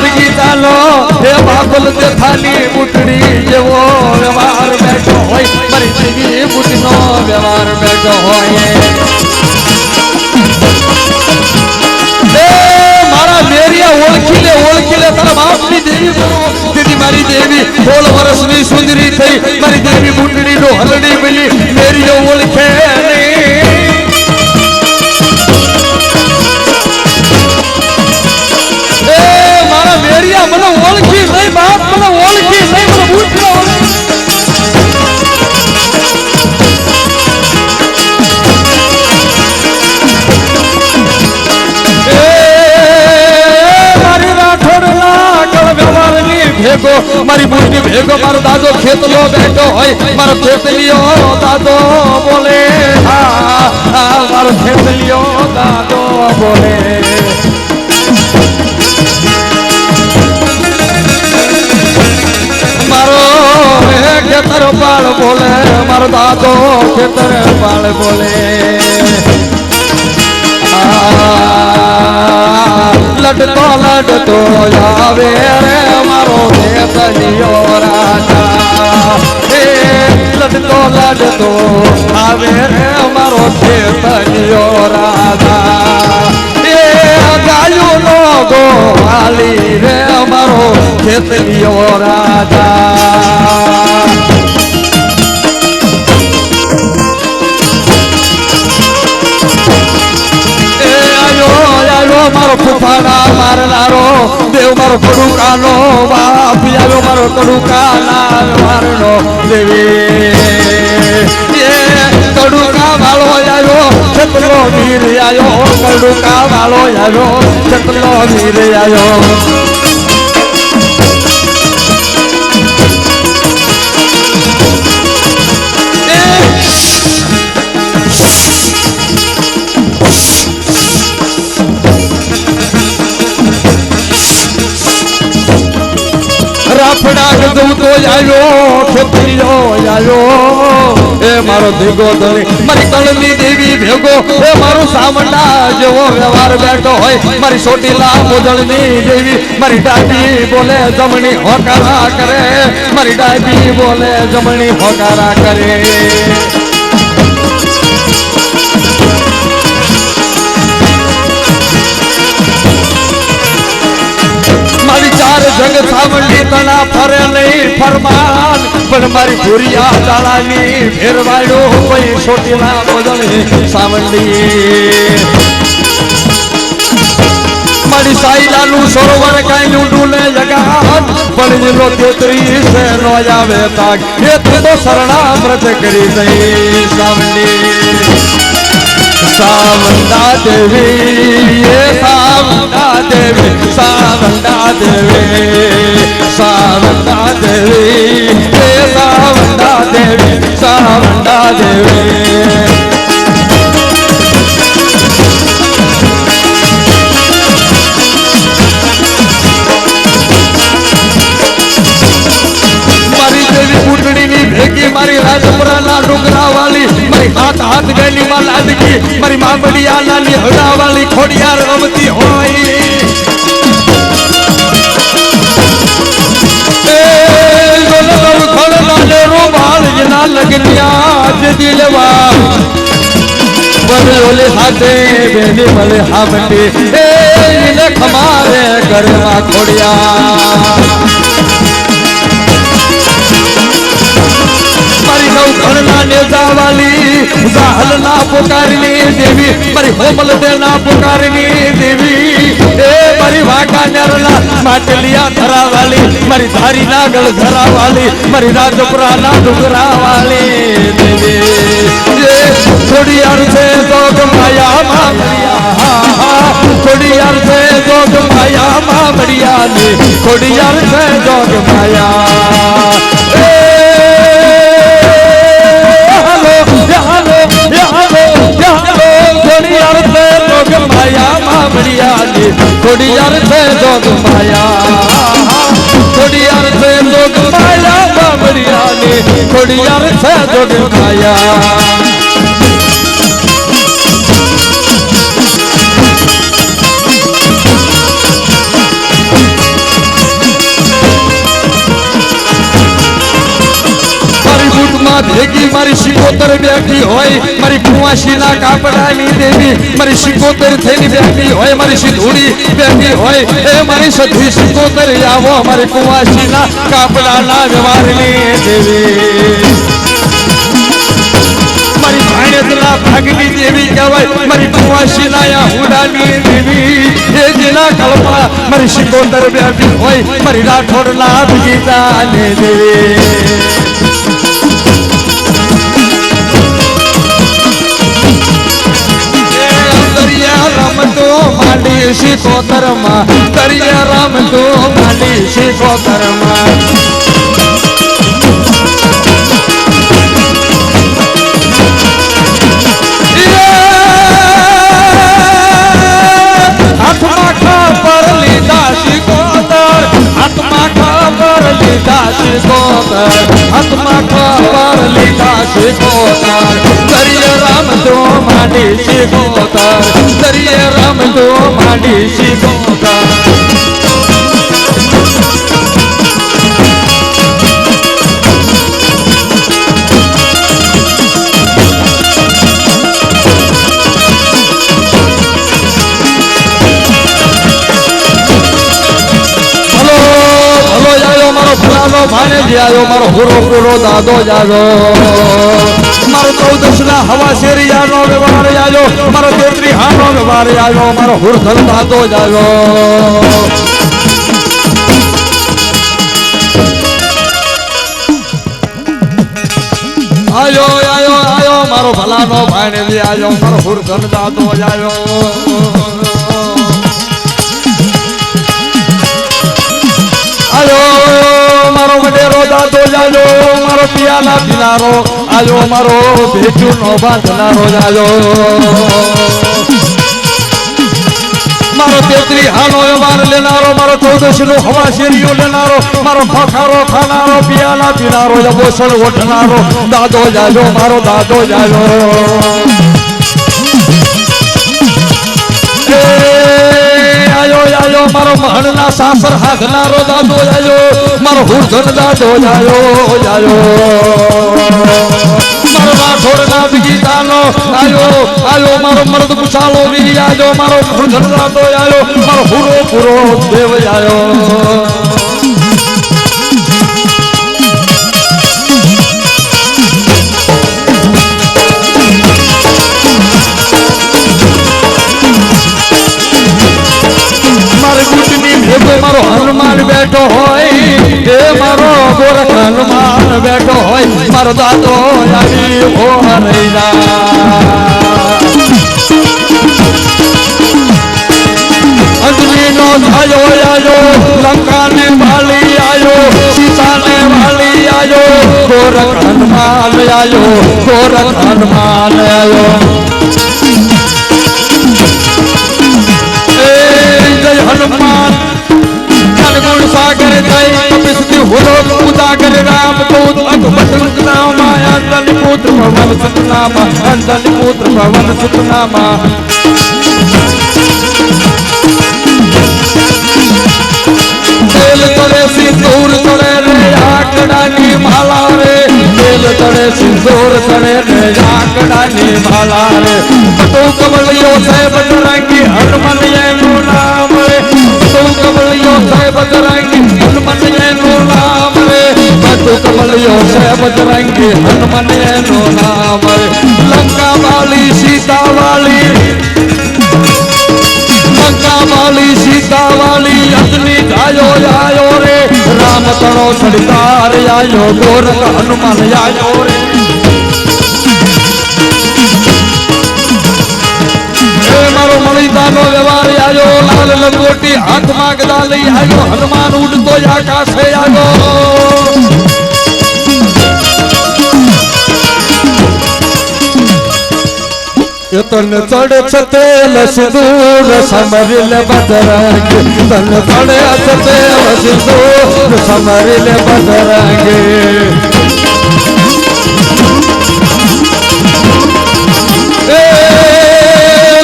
ભગી ચાલો હે બાબુલ તે થાની બુટડી જેવો વ્યવહાર બેઠો હોય મારી દેવી બુટનો વ્યવહાર બેઠો હોય મારા મેરિયા ઓળખી લે તારા બાપની દેવી દીદી મારી દેવી 16 વર્ષની સુંદરી થઈ મારી દેવી બુટડી નો હલડી મિલી મેરિયો ઓળખે મારા મેરિયા મને ઓળખી નહીં બાપ મને ઓળખી નહીં મને બુટડી ભેગો મારી બુટની ભેગો મારો દાદો ખેતલો બેઠો હોય મારો ખેતલિયો દાદો બોલે મારો ખેતલિયો દાદો બોલે મારો ખેતર પાળ બોલે મારો દાદો ખેતર પાળ બોલે લડતો આવે રે મારો ખેતલિયો રાજા લડતો આવે રે મારો ખેતલિયો રાજા ગાયો નો ગોવાલી રે મારો ખેતલિયો રાજા મારો ફૂફાડા મારનારો દેવ મારો કડુકાનો બાપ આવ્યો મારો કડુકાના મારનો દેવી કડુકા વાળો આવ્યો છતલો વીર આવ્યો કડુકા વાળો આવ્યો છતલો વીર આવ્યો રાફડા ગદુ તો આવ્યો ખેતરીયો આવ્યો એ મારો ધીગો ધણી મારી કળની દેવી ભેગો એ મારો સામંડા જેવો વ્યવહાર બેઠો હોય મારી સોટીલા મોજળની દેવી મારી ડાબી બોલે જમણી હોકારા કરે મારી ડાબી બોલે જમણી હોકારા કરે મારી ચાર જગ સાવલી તણા ફરે નહીં ફરમાન પણ મારી ભૂરિયા દાળાની ફેરવાડ્યો કોઈ છોટીલા બોદળી સાવલી મારી સાઈલાનું સરોવર કાઈ ઊંડું ને જગા પણ જીલો 33 નો આવે તાક એ તો શરણામૃત કરી દઈ સાવલી સાવંડા દેવી એ સાવંડા દેવી સાવંડા દેવી સાવંડા દેવી એ સાવંડા દેવી સાવંડા દેવી મારી દેવી બુટડીની ભેગી મારી રાજપુરાના ડુંગરા વાળી મારી હાથ ગયેલી માં લાદકી મારી મામડિયા નાની હડા વાળી ખોડિયાર રમતી હોય લગનિયા દિલવા બને ઓલે હાથે બેની મલે હામટી એ ખમારે ઘરમાં ખોડિયા મારી નવખણના નેજા વાલી જાહલ ના પુકારની દેવી મારી હોમલ દે ના પુકારની દેવી એ મારી વાકા નરના માટલિયા ધરા વાલી મારી ધારી ના ગળ ધરા વાલી મારી રાજપુરા ના ડુંગરા વાલી દેવી એ થોડી યાર છે જોગ માયા માં મડિયા થોડી યાર છે જોગ માયા માં મડિયા ની થોડી યાર છે જોગ માયા થોડી યાર છે જોગ માયા થોડી યાર છે જોગ માયા બાબરિયાની થોડી યાર છે જોગ માયા મારી શિકોતર બેઠી હોય મારી કુવાસીના કાપડાની દેવી મારી શિકોતર થઈને બેઠી હોય મારી સિંધુડી બેઠી હોય એ મારી સધી શિકોતર આવો મારી કુવાસીના કાપડાના વ્યવહારની દેવી મારી ભાણેજના ભાગની દેવી કહેવાય મારી કુવાસીના હુડાની દેવી એ જેના કલ્પા મારી શિકોતર બેઠી હોય મારી રાઠોડના ગીતાની દેવી રમતો માંડી શિકોતરમાં દરિયા રમતો માંડી શિકોતરમાં હાથમાં ખબર લીધા શિકોતર હાથમાં ખબર લીધા શિકોતર હાથમાં ખબર લીધા શિકોતર દરિયા રમતો માંડી શિકોતર દરિયા રમતો માંડી શિકોતર આયો મારો હુરો પૂરો દાદો જાજો મારો 14 ના હવા શેરિયાનો વ્યવહાર આયો મારો 33 હાનો વ્યવહાર આયો મારો હુરધલ દાદો જાજો આયો આયો આયો મારો ભલાનો ભાઈ આયો મારો હુરધલ દાદો જાયો આયો મારો વડેરો દાદો જાજો મારો પિયાલા પીનારો આજો મારો ભેજુનો બાંધનારો જાજો મારો 33 હાનો વ્યવહાર લેનારો મારો 14 નો હવા શેરીઓ લેનારો મારો ફખારો ખાનારો પિયાલા પીનારો બોસળ ઓઠનારો દાદો જાજો મારો દાદો જાજો આયો આયો મારો મહણના સાસર હાથનારો દાદો આયો મારો હુરધન દાદો આયો આયો મારો રાઠોડના ગીતાનો આયો આયો મારો મર્દ કુશાલો વી આયો મારો હુરધન દાદો આયો મારો હુરો પૂરો દેવ આયો મારો હનુમાન બેઠો હોય એ મારો ગોરખ હનુમાન બેઠો હોય મારો દાદો આવી હો અંજલીનો છાયો આયો લંકાને વાલી આયો સીતાને વાલી આયો ગોરખ હનુમાન આયો ગોરખ હનુમાન આયો હનુમાન ગુણ સાગર કપિસ્તી હોલો ઉદાગર રામ દૂત અઘબટ નામ અંજલિ પુત્ર ભવન સતનામ અંજલિ પુત્ર ભવન સતનામ તેલ તળે સિંદૂર તળે રે આકડાની માલા રે તેલ તળે સિંદૂર તળે રે આકડાની માલા રે બટુ કમળિયો છે બજરંગી હનુમાન એનું નામ રે બટુ કમળિયો છે બજરંગી હનુમાન એનું નામ રે બટુ કમળિયો છે બજરંગી હનુમાન એનું નામ રે લંકા વાલી સીતા વાલી લંકા વાલી સીતા વાલી અગ્નિ આયો આયો રે રામ તણો સડિતાર આયો ગોરખ હનુમાન આયો રે મારો મણિદાનો વ્યવહાર આયો લાલ લંગોટી હાથમાં ગદા લઈ આયો હનુમાન ઉડતો આકાશે આયો તન ચડે છતેલ સિંદૂર સમરિલ બદરંગ તન ચડે છતેલ સિંદૂર સમરિલ બદરંગ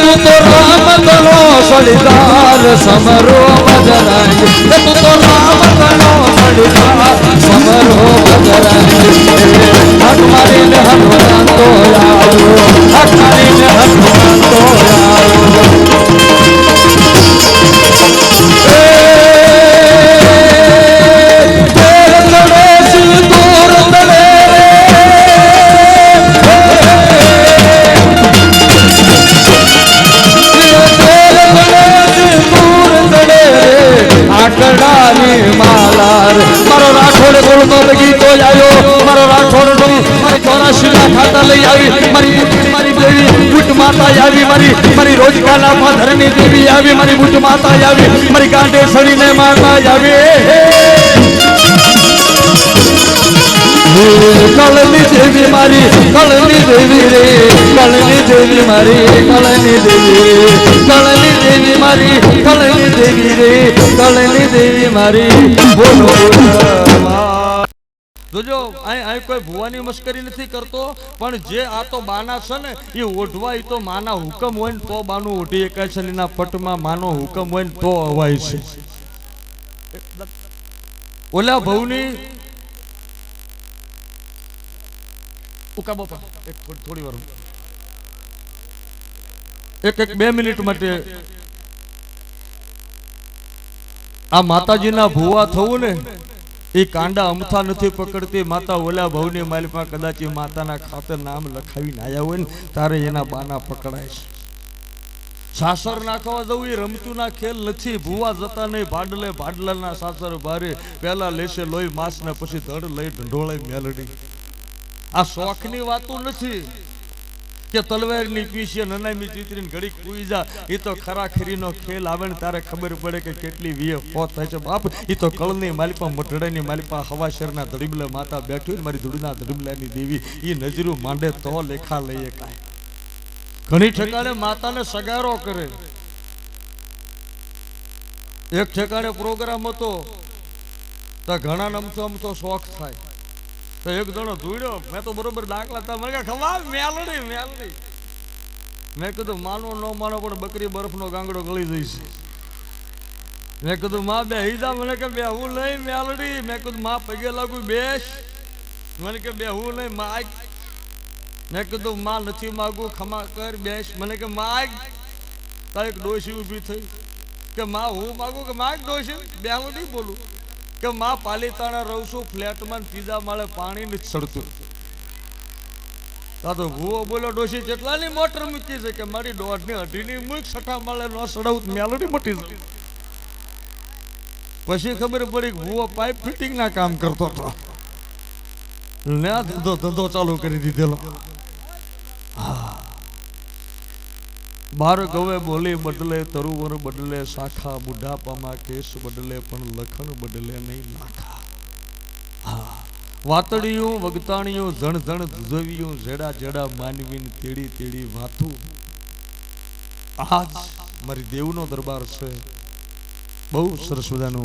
તું તો રામ તનો સળીદાર સમરો બદરંગ તું તો રામ તનો સળીદાર સમરો બદરંગ હટ મારી હનુમાન તો આવ્યો, અકાળીને હનુમાન તો આવ્યો. આકડાની માલા રે મારો રાઠોડ ગોળનો ગીતો આવ્યો, મારો રાઠોડ નો મારી 84 ખાતા લઈ આવી, મારી દેવી બુટ માતા આવી, મારી રોજકાના પાધરની દેવી આવી, મારી બુટ માતા આવી, મારી ગાંડે સડીને માતા આવી. કળની દેવી મારી, કળની દેવી રે, કળની દેવી મારી, કળની દેવી, કળની દેવી મારી, કળની દેવી રે, કળની દેવી મારી. બોલો જોજો, અહીં કોઈ ભુવાની મસ્કરી નથી કરતો, પણ જે આ તો બાના છે ને એ ઓઢવા, એ તો માના હુકમ હોય ને તો બાનું ઓઢી એકાય છે, એના પટમાં માનો હુકમ હોય ને તો અવાય છે. ઓલા ભવની ઉકા બાપા એક થોડી વાર એક 2 મિનિટ માટે આ માતાજીના ભુવા થવું ને એ કાંડા અમથા નથી પકડતી. માતા ઓલા ભવની માલિકમાં કદાચ માતાના ખાતે નામ લખાવીને આવ્યા હોય ને તારે એના બાના પકડાય છે. સાસર નાખવા જવું એ રમતુના ખેલ નથી. ભુવા જતા નહીં ભાડલે, ભાડલાના સાસર ભારે, પહેલા લેશે લોહી માસ ને પછી ધડ લઈ ઢંઢોળાઈ મેલડી. આ શોખની વાતો નથી કે તલવારની પીસીએ નનામી ચીતરીને ઘડી કૂઈ જા. એ તો ખરાખરીનો ખેલ આવે ને તારે ખબર પડે કે કેટલી વીએ ફોત થાય છે બાપ. એ તો કળની માલિપા, મઢડાની માલિપા, હવા શેરના ધડીબલે માતા બેઠી હોય, મારી ધૂળના ધડીબલાની દેવી એ નજરું માંડે તો લેખા લઈએ કાંઈ. ઘણી ઠેકાણે માતાને સગારો કરે. એક ઠેકાણે પ્રોગ્રામ હતો તો ઘણા અમથો શોખ થાય તો એક જણો ધૂળ્યો, મેં તો બરોબર દાખલા હતા, મને ખવા મેલડી મેલડી. મેં કીધું માનો ન માનો પણ બકરી બરફનો ગાંગડો ગળી જઈશ. મેં કીધું માં બે હીજા, મને કે બે હું નહીં મેલડી. મેં કીધું માં પગે લાગુ બેસ, મને કે બે હું નહીં માગ. મેં કીધું માં નથી માગું, ખમા કર બેસ. મને કે માગ. તારે એક ડોશી ઊભી થઈ કે માં હું માગું કે માગ ડોશી. બે હું નહીં બોલું કે માં પાલિતાણા રહું છું, ફ્લેટમાં ત્રીજા માળે પાણી નથી ચડતું. તો ભૂવો બોલો ડોશી કેટલાની મોટર મૂકી છે કે મારી 1.5 મૂક, 6 માળે ન ચડાવું મેલડી મટી જાય. પછી ખબર પડી કે ભૂવો પાઇપ ફિટિંગ ના કામ કરતો હતો ને ધંધો ચાલુ કરી દીધેલો. બાર ગવે બોલી બદલે, તરુવર બદલે શાખા, બુઢાપામાં કેસ બદલે પણ લખણ બદલે નહીં નાખા. વાતડિયું વગતાણિયું જણ જણ ધુજવ્યું, જેડા જેડા માનવીને તેડી તેડી વાતું. આજ મારી દેવનો દરબાર છે, બહુ સરસ મજાનો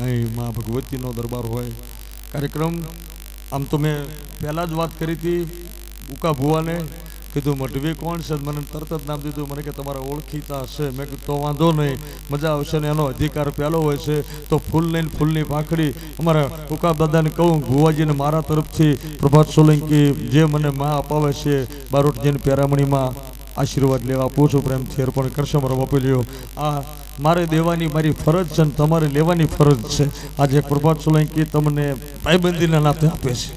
અહીં માં ભગવતીનો દરબાર હોય. કાર્યક્રમ આમ તો મેં પહેલા જ વાત કરી હતી, ઉકા ભુવાને કીધું મઢવી કોણ છે, મને તરત જ નામ દીધું. મને કે તમારા ઓળખીતા હશે. મેં કીધું તો વાંધો નહીં, મજા આવશે ને એનો અધિકાર પહેલો હોય છે. તો ફૂલ લઈને ફૂલની પાંખડી અમારા ઉકા દાદાને કહું, ભુવાજીને મારા તરફથી પ્રભાત સોલંકી જે મને માં અપાવે છે બારોટજીની પેરામણીમાં આશીર્વાદ લેવા આપું છું, પ્રેમથી અર્પણ કરશે મારો બાપુ લ્યો. આ મારે દેવાની મારી ફરજ છે ને તમારે લેવાની ફરજ છે. આજે પ્રભાત સોલંકી તમને ભાઈબંધીના નાતે આપે છે.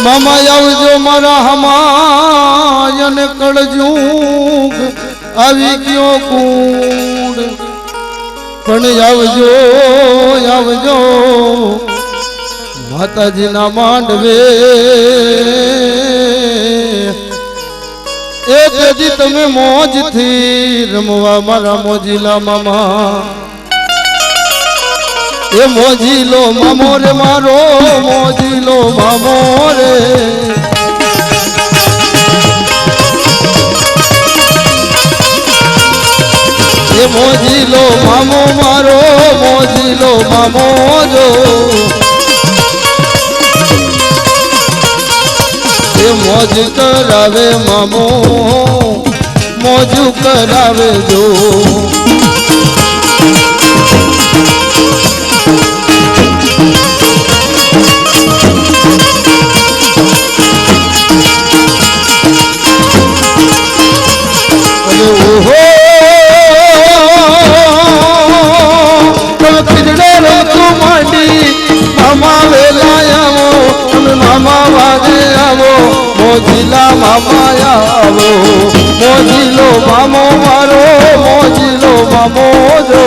મામા આવજો મારા હમાયન કળજુગ આવી ગયો કુંડ, પણ આવજો આવજો માતાજીના માંડવે. એ તેથી તમે મોજથી રમવા મારા મોજીલા મામા. એ મોજીલો મામો રે મારો, મોજીલો મામો રે. એ મોજીલો મામો મારો, મોજીલો મામો જો. એ મોજ કરાવે મામો મોજું કરાવે જો અરે ઓહો ખીજડે રમતું માંડી મામા વેલા આવો તમે મામા વાગે આવો મોજીલા મામા આવો મોજીલો મામો મારો મોજીલો મામો જો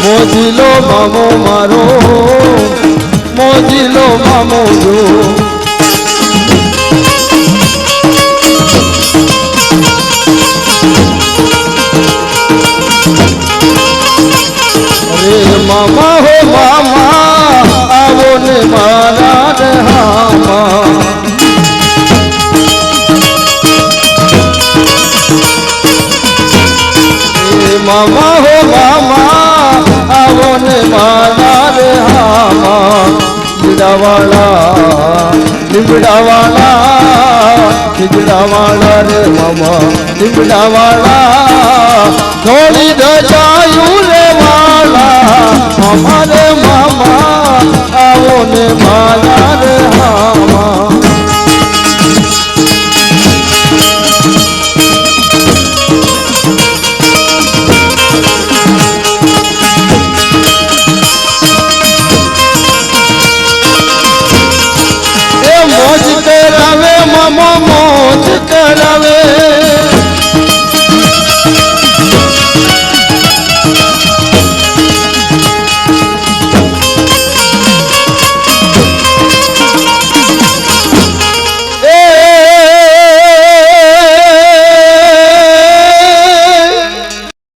મોજીલો મામો મારો મોજીલો મામો જો અરે મામા હો મામા આવો ને મારા ને હામા મામા હો મામા આવો ને મારા રે હામા લીમડાવાળા લીમડાવાળા રે મામા લીમડાવાળા થોડી દજાયું રે વાળા મામા રે મામા આવો ને મારા રે હામા મોજ કરાવે મામો મોજ કરાવે